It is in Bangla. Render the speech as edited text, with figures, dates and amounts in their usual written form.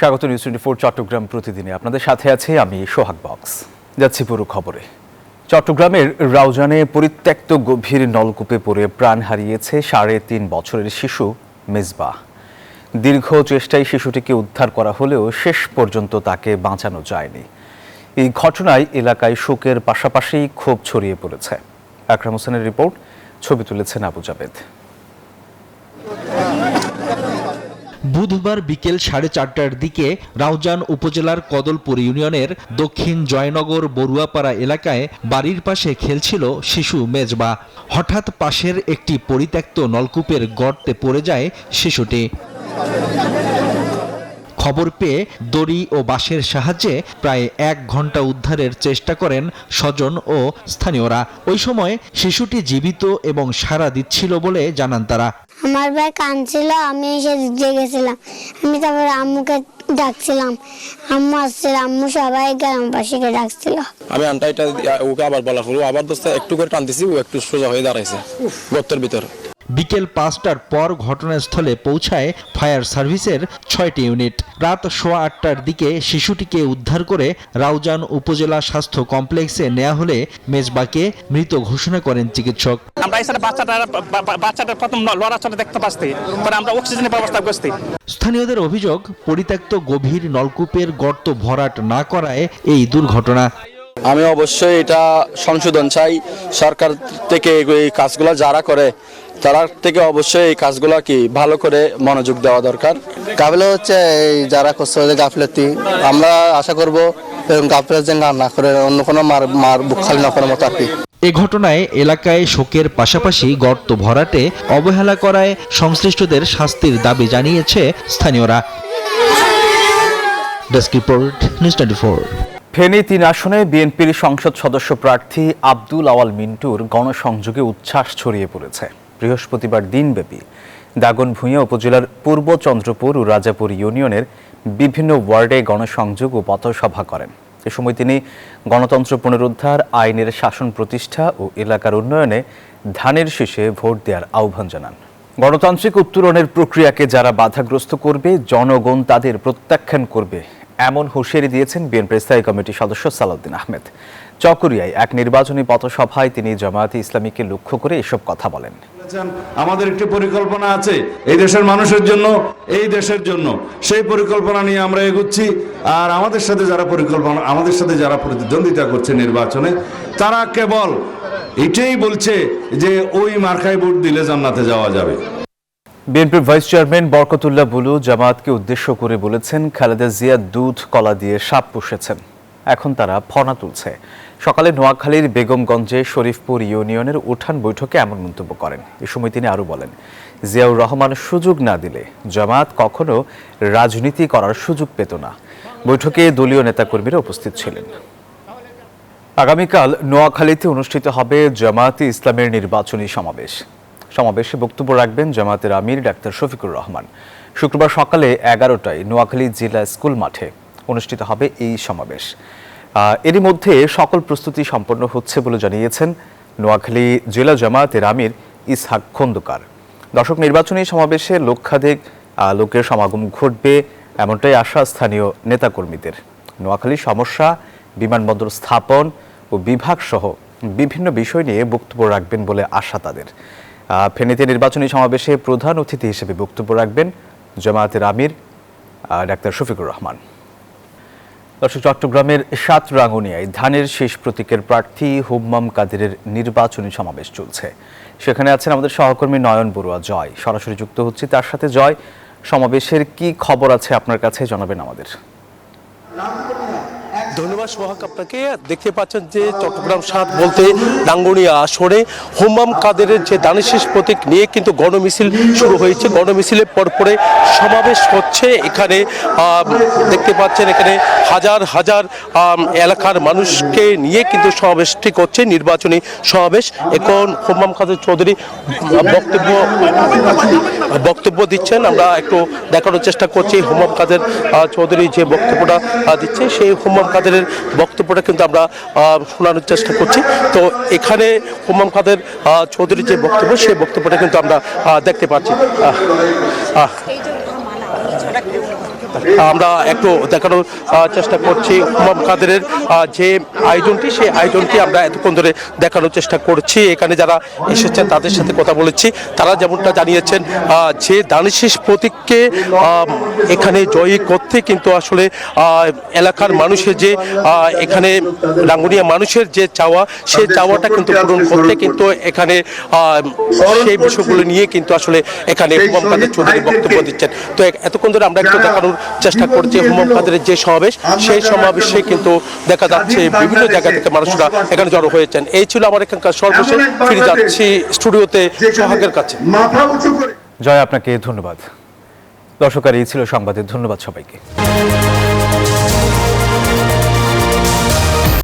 স্বাগত নিউজ 24 চট্টগ্রাম প্রতিদিনে আপনাদের সাথে আছি আমি সোহাগ বক্স। যাচ্ছি পুরো খবরে। চট্টগ্রামের রাউজানে পরিত্যক্ত গভীর নলকূপে পড়ে প্রাণ হারিয়েছে 3.5 বছরের শিশু মেজবাহ। দীর্ঘ চেষ্টায় শিশুটিকে উদ্ধার করা হলেও শেষ পর্যন্ত তাকে বাঁচানো যায়নি। এই ঘটনায় এলাকায় শোকের পাশাপাশি ক্ষোভ ছড়িয়ে পড়েছে। আকরাম হোসেনের রিপোর্ট, ছবি তুলেছেন আবু জাবেদ। বুধবার বিকেল 4:30টার দিকে রাউজান উপজেলার কদলপুর ইউনিয়নের দক্ষিণ জয়নগর বড়ুয়াপাড়া এলাকায় বাড়ির পাশে খেলছিল শিশু মেজবাহ। হঠাৎ পাশের একটি পরিত্যক্ত নলকূপের গর্তে পড়ে যায় শিশুটি। খবর পেয়ে দড়ি ও বাঁশের সাহায্যে প্রায় 1 ঘন্টা উদ্ধারের চেষ্টা করেন স্বজন ও স্থানীয়রা। ওই সময় শিশুটি জীবিত এবং সাড়া দিচ্ছিল বলে জানান তারা। আমার ভাই কাঁদছিল, আমি এসে জেগেছিলাম। আমি তারপর আম্মুকে ডাকছিলাম, আম্মু আসছিল, আম্মু সবাই গ্রামবাসীকে ডাকছিল। আমি আন্টাইটা ওকে আবার বলা হলো, আবার দোস্ত একটু করে টান দিছি, ও একটু সোজা হয়ে দাঁড়াইছে গর্তের ভিতর। বিকেল 5টার পর ঘটনাস্থলে পৌঁছায় ফায়ার সার্ভিসের 6টি ইউনিট। রাত 8:15টার দিকে শিশুটিকে উদ্ধার করে রাউজান উপজেলা স্বাস্থ্য কমপ্লেক্সে নেওয়া হলে মেজবাহকে মৃত ঘোষণা করেন চিকিৎসক। আমরা এসে বাচ্চাটার প্রথম লড়াচড়া দেখতে পাচ্ছি, পরে আমরা অক্সিজেনের ব্যবস্থা করছি। স্থানীয়দের অভিযোগ, পরিত্যক্ত গভীর নলকূপের গর্ত ভরাট না করায় এই দুর্ঘটনা। আমি অবশ্যই এটা সংশোধন চাই সরকার থেকে। এই কাজগুলো যারা করে তারা থেকে অবশ্যই এই কাজগুলো কি ভালো করে মনোযোগ দেওয়া দরকার। গাফিলতি হচ্ছে এই যারা করছে গাফিলতি, আমরা আশা করব গাফিলতি যেন না করে অন্য কোনো মার বুক খালি না করার মতো আর কি। এ ঘটনায় এলাকায় শোকের পাশাপাশি গর্ত ভরাটে অবহেলা করায় সংশ্লিষ্টদের শাস্তির দাবি জানিয়েছে স্থানীয়রা। Desk report, news 24। ফেনী 3 আসনে বিএনপির সংসদ সদস্য প্রার্থী আব্দুল আওয়াল মিন্টুর গণসংযোগে উচ্ছ্বাস ছড়িয়ে পড়েছে। বৃহস্পতিবার দিনব্যাপী দাগনভূঞা উপজেলার পূর্ব চন্দ্রপুর ও রাজাপুর ইউনিয়নের বিভিন্ন ওয়ার্ডে গণসংযোগ ও পথসভা করেন। এ সময় তিনি গণতন্ত্র পুনরুদ্ধার, আইনের শাসন প্রতিষ্ঠা ও এলাকার উন্নয়নে ধানের শীষে ভোট দেওয়ার আহ্বান জানান। গণতান্ত্রিক উত্তরণের প্রক্রিয়াকে যারা বাধাগ্রস্ত করবে, জনগণ তাদের প্রত্যাখ্যান করবে, এমন হুঁশিয়ারি দিয়েছেন বিএনপির স্থায়ী কমিটির সদস্য সালাউদ্দিন আহমেদ। চকরিয়ায় এক নির্বাচনী পথসভায় তিনি জামায়াতে ইসলামীকে লক্ষ্য করে এসব কথা বলেন। আমাদের একটি পরিকল্পনা আছে এই দেশের মানুষের জন্য, এই দেশের জন্য। সেই পরিকল্পনা নিয়ে আমরা এগোচ্ছি। আর আমাদের সাথে যারা প্রতিদ্বন্দ্বিতা করছে নির্বাচনে, তারা কেবল এটাই বলছে যে ওই মার্কায় ভোট দিলে জান্নাতে যাওয়া যাবে। বিএনপির ভাইস চেয়ারম্যান বরকতুল্লাহ বুলু জামায়াতকে উদ্দেশ্য করে বলেছেন, খালেদা জিয়া দুধ কলা দিয়ে সাপ পুষেছেন, এখন তারা ফনা তুলছে। সকালে নোয়াখালীর বেগমগঞ্জে শরীফপুর ইউনিয়নের উঠান বৈঠকে এমন মন্তব্য করেন। এ সময় তিনি আরও বলেন, জিয়াউর রহমান সুযোগ না দিলে জামায়াত কখনো রাজনীতি করার সুযোগ পেত না। বৈঠকে দলীয় নেতাকর্মীরা উপস্থিত ছিলেন। আগামীকাল নোয়াখালীতে অনুষ্ঠিত হবে জামায়াতে ইসলামের নির্বাচনী সমাবেশে বক্তব্য রাখবেন জামায়াতের আমির ডাক্তার শফিকুর রহমান। শুক্রবার সকালে 11টায় নোয়াখালী জেলা স্কুল মাঠে অনুষ্ঠিত হবে এই সমাবেশ। এরই মধ্যে সকল প্রস্তুতি সম্পন্ন হচ্ছে বলে জানিয়েছেন নোয়াখালী জেলা জামায়াতের আমির ইসহাক খন্দকার। দর্শক, নির্বাচনী সমাবেশে লক্ষাধিক লোকের সমাগম ঘটবে এমনটাই আশা স্থানীয় নেতাকর্মীদের। নোয়াখালীর সমস্যা, বিমানবন্দর স্থাপন ও বিভাগ সহ বিভিন্ন বিষয় নিয়ে বক্তব্য রাখবেন বলে আশা তাদের। ফেনীতে নির্বাচনী সমাবেশে প্রধান অতিথি হিসেবে বক্তব্য রাখবেন জামায়াতের আমির ডাক্তার শফিকুর রহমান। দর্শক, চট্টগ্রামের সাতরাঙ্গুনিয়ায় ধানের শীষ প্রতীকের প্রার্থী হুম্মাম কাদেরের নির্বাচনী সমাবেশ চলছে। সেখানে আছেন আমাদের সহকর্মী নয়ন বড়ুয়া জয়। সরাসরি যুক্ত হচ্ছে তার সাথে। জয়, সমাবেশের কি খবর আছে আপনার কাছে জানাবেন আমাদের। ধন্যবাদ সোহাগ আপনাকে। দেখতে পাচ্ছেন যে চট্টগ্রাম 7 বলতে ডাঙ্গুনিয়া আসরে হুম্মাম কাদেরের যে ধানের শীষ প্রতীক নিয়ে কিন্তু গণমিছিল শুরু হয়েছে। গণমিছিলের পরপরে সমাবেশ হচ্ছে। এখানে দেখতে পাচ্ছেন এখানে হাজার হাজার এলাকার মানুষকে নিয়ে কিন্তু সমাবেশটি করছে, নির্বাচনী সমাবেশ। এখন হুম্মাম কাদের চৌধুরী বক্তব্য দিচ্ছেন। আমরা একটু দেখানোর চেষ্টা করছি হুম্মাম কাদের চৌধুরী যে বক্তব্যটা দিচ্ছে, সেই হুম্মাম কাদের বক্তব্যটা কিন্তু আমরা শোনানোর চেষ্টা করছি। তো এখানে হুম্মাম কাদের চৌধুরীর যে বক্তব্য, সেই বক্তব্যটা কিন্তু আমরা দেখতে পাচ্ছি। আমরা একটু দেখানোর চেষ্টা করছি হুমাম কাদেরের যে আয়োজনটি, সেই আয়োজনটি আমরা এতক্ষণ ধরে দেখানোর চেষ্টা করছি। এখানে যারা এসেছেন তাদের সাথে কথা বলেছি, তারা যেমনটা জানিয়েছেন যে দানিশেষ প্রতীককে এখানে জয়ী করতে কিন্তু আসলে এলাকার মানুষের যে এখানে ডাঙ্গুনিয়া মানুষের যে চাওয়া, সেই চাওয়াটা কিন্তু পূরণ করতে কিন্তু এখানে সেই বিষয়গুলো নিয়ে কিন্তু আসলে এখানে হুমাম কাদের চৌধুরী বক্তব্য দিচ্ছেন। তো এতক্ষণ ধরে আমরা একটু দেখানোর চেষ্টা করছি হুমাম কাদেরের যে সমাবেশ, সেই সমাবেশে কিন্তু দেখা যাচ্ছে বিভিন্ন জায়গা থেকে মানুষরা এখানে জড়ো হয়েছেন। এই ছিল আমার এখানকার সর্বশেষ। ফিরে যাচ্ছি স্টুডিওতে সোহাগের কাছে। জয়, আপনাকে ধন্যবাদ। দর্শক, আর এই ছিল সংবাদের। ধন্যবাদ সবাইকে।